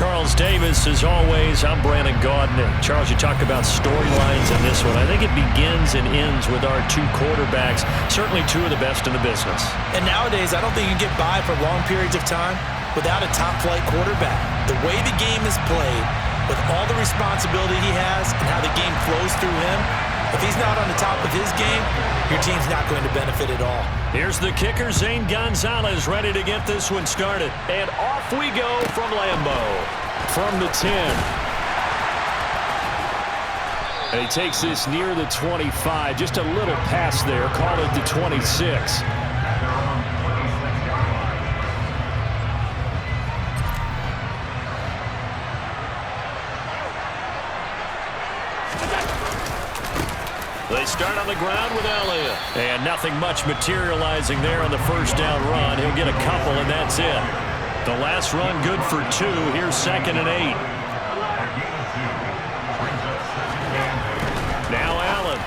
Charles Davis, as always, I'm Brandon Gaudin. Charles, you talk about storylines in this one. I think it begins and ends with our two quarterbacks, certainly two of the best in the business. And nowadays, I don't think you can get by for long periods of time without a top-flight quarterback. The way the game is played, with all the responsibility he has and how the game flows through him, if he's not on the top of his game, your team's not going to benefit at all. Here's the kicker, Zane Gonzalez, ready to get this one started. And off we go from Lambeau. From the 10. And he takes this near the 25. Just a little pass there. Call it the 26. They start on the ground with Elliott. And nothing much materializing there on the first down run. He'll get a couple, and that's it. The last run good for 2. Here's 2nd and 8. Now Allen.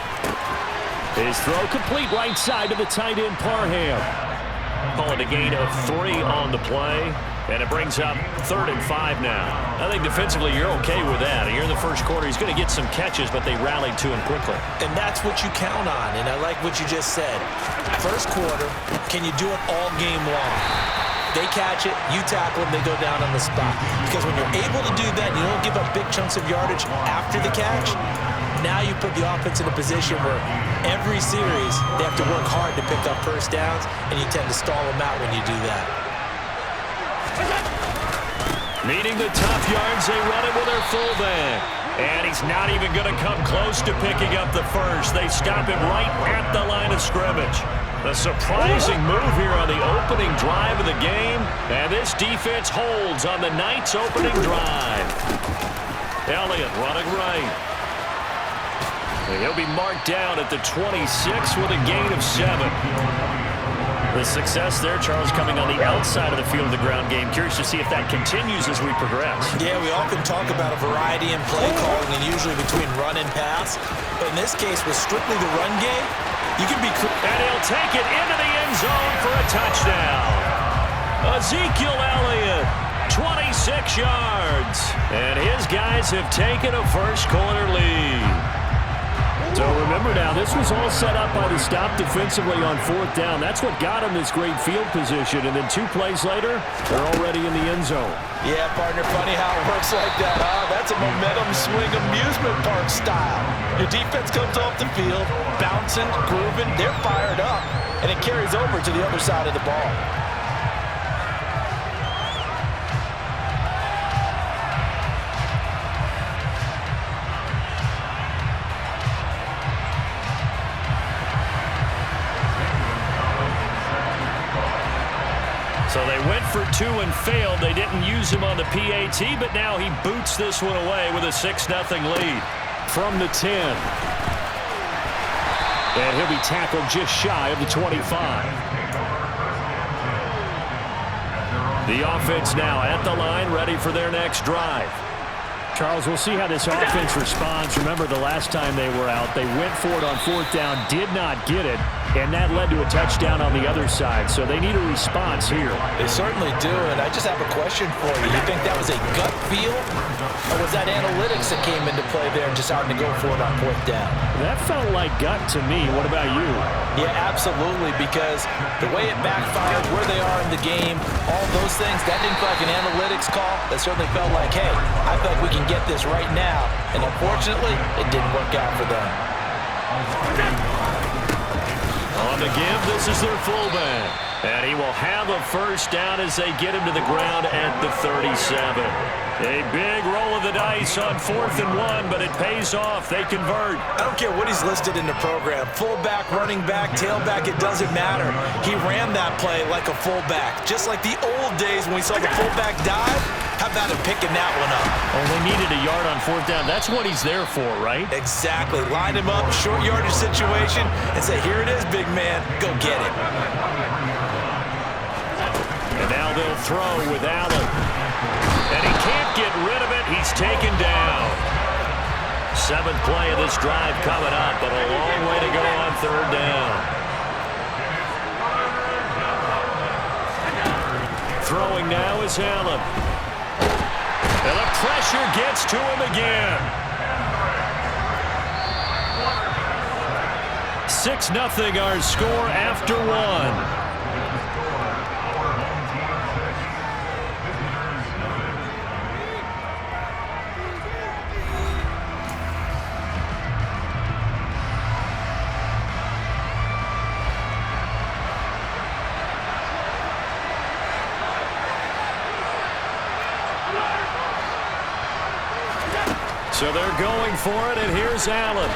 His throw complete right side to the tight end Parham. Call it a gain of 3 on the play. And it brings up 3rd and 5 now. I think defensively you're okay with that. Here in the first quarter, he's going to get some catches, but they rallied to him quickly. And that's what you count on, and I like what you just said. First quarter, can you do it all game long? They catch it, you tackle them, they go down on the spot. Because when you're able to do that, you don't give up big chunks of yardage after the catch, now you put the offense in a position where every series they have to work hard to pick up first downs, and you tend to stall them out when you do that. Needing the tough yards, they run it with their fullback. And he's not even going to come close to picking up the first. They stop him right at the line of scrimmage. A surprising move here on the opening drive of the game. And this defense holds on the night's opening drive. Elliott running right. And he'll be marked down at the 26 with a gain of 7. The success there, Charles, coming on the outside of the field of the ground game. Curious to see if that continues as we progress. Yeah, we often talk about a variety in play calling and usually between run and pass. But in this case, with strictly the run game, you can be... And he'll take it into the end zone for a touchdown. Ezekiel Elliott, 26 yards. And his guys have taken a first quarter lead. So remember now, this was all set up by the stop defensively on 4th down. That's what got him this great field position. And then 2 plays later, they're already in the end zone. Yeah, partner, funny how it works like that, huh? That's a momentum swing amusement park style. Your defense comes off the field, bouncing, grooving, they're fired up, and it carries over to the other side of the ball. So they went for 2 and failed. They didn't use him on the PAT, but now he boots this one away with a 6-0 lead from the 10. And he'll be tackled just shy of the 25. The offense now at the line, ready for their next drive. Charles, we'll see how this offense responds. Remember, the last time they were out, they went for it on 4th down, did not get it, and that led to a touchdown on the other side. So they need a response here. They certainly do, and I just have a question for you. You think that was a gut feel, or was that analytics that came into play there and decided to go for it on 4th down? That felt like gut to me. What about you? Yeah, absolutely, because the way it backfired, where they are in the game, all those things, that didn't feel like an analytics call. That certainly felt like, hey, I feel like we can get this right now, and unfortunately, it didn't work out for them. On the give, this is their fullback. And he will have a first down as they get him to the ground at the 37. A big roll of the dice on 4th and 1, but it pays off. They convert. I don't care what he's listed in the program. Fullback, running back, tailback, it doesn't matter. He ran that play like a fullback. Just like the old days when we saw the fullback dive. How about him picking that one up? Only needed a yard on 4th down. That's what he's there for, right? Exactly. Line him up, short yardage situation, and say, here it is, big man. Go get it. And now they'll throw with Allen. And he can't get rid of it. He's taken down. 7th play of this drive coming up, but a long way to go on 3rd down. Throwing now is Allen. And the pressure gets to him again. 6-0 our score after one. So they're going for it, and here's Allen.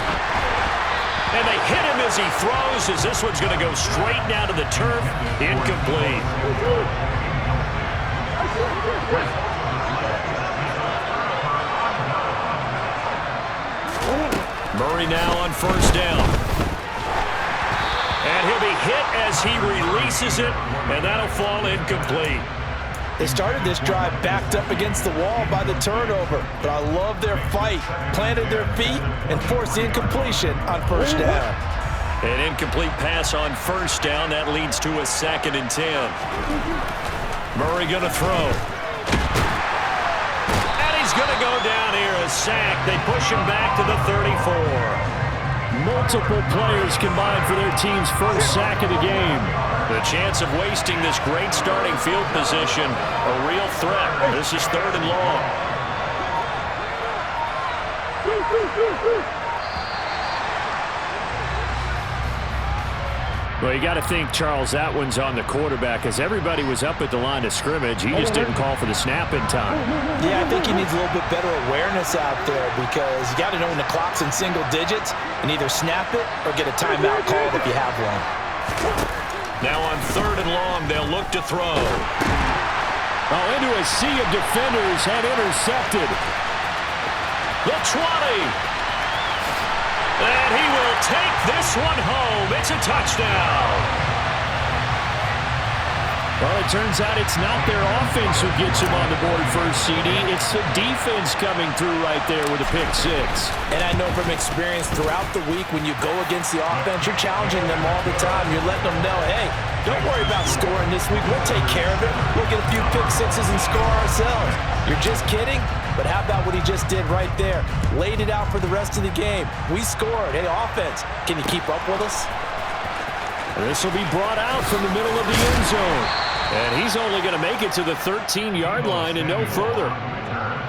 And they hit him as he throws, as this one's going to go straight down to the turf. Incomplete. Murray now on first down. And he'll be hit as he releases it, and that'll fall incomplete. They started this drive backed up against the wall by the turnover, but I love their fight. Planted their feet and forced the incompletion on first down. An incomplete pass on first down. That leads to a 2nd and 10. Murray going to throw. And he's going to go down here, a sack. They push him back to the 34. Multiple players combined for their team's first sack of the game. The chance of wasting this great starting field position, a real threat. This is 3rd and long. Well, you got to think, Charles, that one's on the quarterback, as everybody was up at the line of scrimmage. He just didn't call for the snap in time. Yeah, I think he needs a little bit better awareness out there, because you got to know when the clock's in single digits and either snap it or get a timeout called if you have one. Now on 3rd and long, they'll look to throw. Oh, into a sea of defenders and intercepted. The 20. And he will take this one home. It's a touchdown. Well, it turns out it's not their offense who gets him on the board first, CD. It's the defense coming through right there with a pick 6. And I know from experience throughout the week, when you go against the offense, you're challenging them all the time. You're letting them know, hey, don't worry about scoring this week. We'll take care of it. We'll get a few pick 6s and score ourselves. You're just kidding? But how about what he just did right there? Laid it out for the rest of the game. We scored. Hey, offense, can you keep up with us? This will be brought out from the middle of the end zone. And he's only going to make it to the 13-yard line and no further.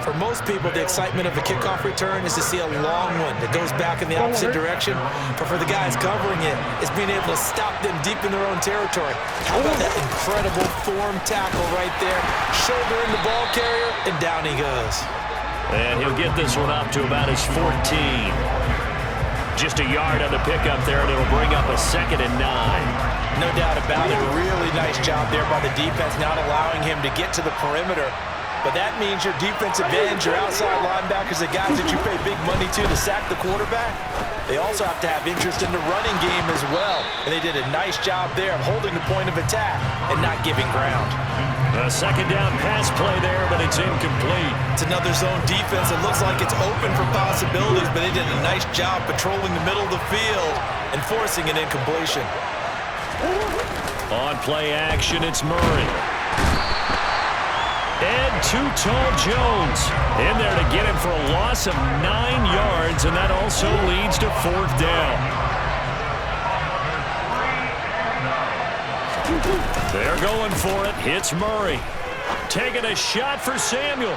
For most people, the excitement of a kickoff return is to see a long one that goes back in the opposite direction. But for the guys covering it, it's being able to stop them deep in their own territory. How about that incredible form tackle right there? Shoulder in the ball carrier, and down he goes. And he'll get this one up to about his 14. Just a yard on the pickup there, and it'll bring up a 2nd and 9. No doubt about it. Really nice job there by the defense, not allowing him to get to the perimeter. But that means your defensive ends, your outside linebackers, the guys that you pay big money to sack the quarterback, they also have to have interest in the running game as well. And they did a nice job there of holding the point of attack and not giving ground. A 2nd down pass play there, but it's incomplete. It's another zone defense. It looks like it's open for possibilities, but they did a nice job patrolling the middle of the field and forcing an incompletion. On play action, it's Murray. And Too-Tall Jones in there to get him for a loss of 9 yards, and that also leads to 4th down. They're going for it. It's Murray. Taking a shot for Samuel.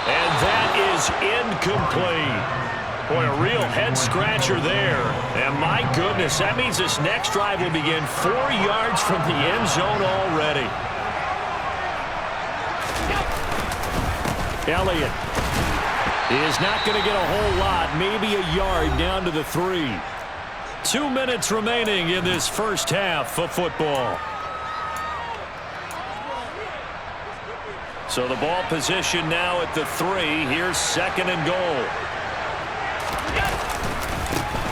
And that is incomplete. Boy, a real head-scratcher there. And my goodness, that means this next drive will begin 4 yards from the end zone already. Elliott is not going to get a whole lot, maybe a yard down to the 3. 2 minutes remaining in this first half of football. So the ball position now at the 3. Here's 2nd and goal.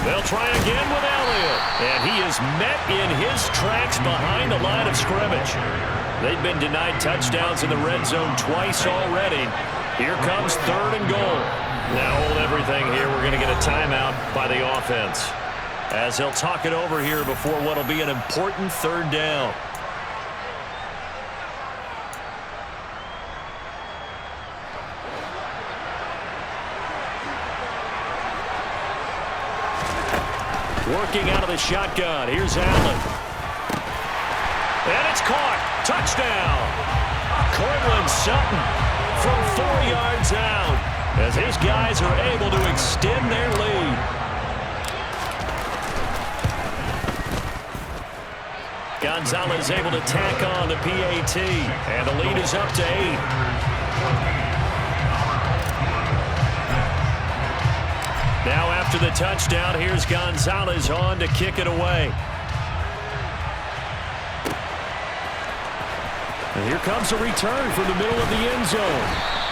They'll try again with Elliott. And he is met in his tracks behind the line of scrimmage. They've been denied touchdowns in the red zone twice already. Here comes 3rd and goal. Now hold everything here. We're going to get a timeout by the offense, as they'll talk it over here before what will be an important 3rd down. Working out of the shotgun. Here's Allen. And it's caught. Touchdown. Cortland Sutton from 4 yards out as his guys are able to extend their lead. Gonzalez able to tack on the PAT, and the lead is up to 8. Now after the touchdown, here's Gonzalez on to kick it away. And here comes a return from the middle of the end zone.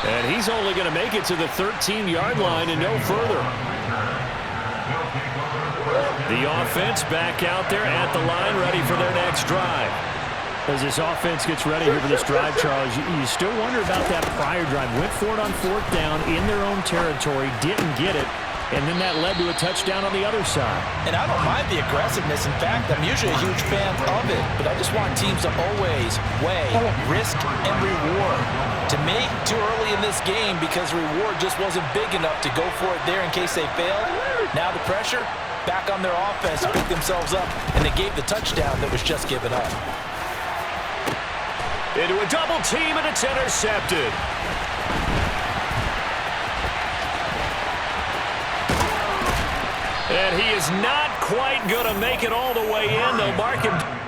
And he's only going to make it to the 13-yard line and no further. The offense back out there at the line, ready for their next drive. As this offense gets ready here for this drive, Charles, you still wonder about that prior drive. Went for it on 4th down in their own territory, didn't get it, and then that led to a touchdown on the other side. And I don't mind the aggressiveness. In fact, I'm usually a huge fan of it, but I just want teams to always weigh risk and reward. To me, too early in this game because the reward just wasn't big enough to go for it there in case they failed. Now the pressure back on their offense to pick themselves up, and they gave the touchdown that was just given up. Into a double team, and it's intercepted. And he is not quite going to make it all the way in. They'll mark him.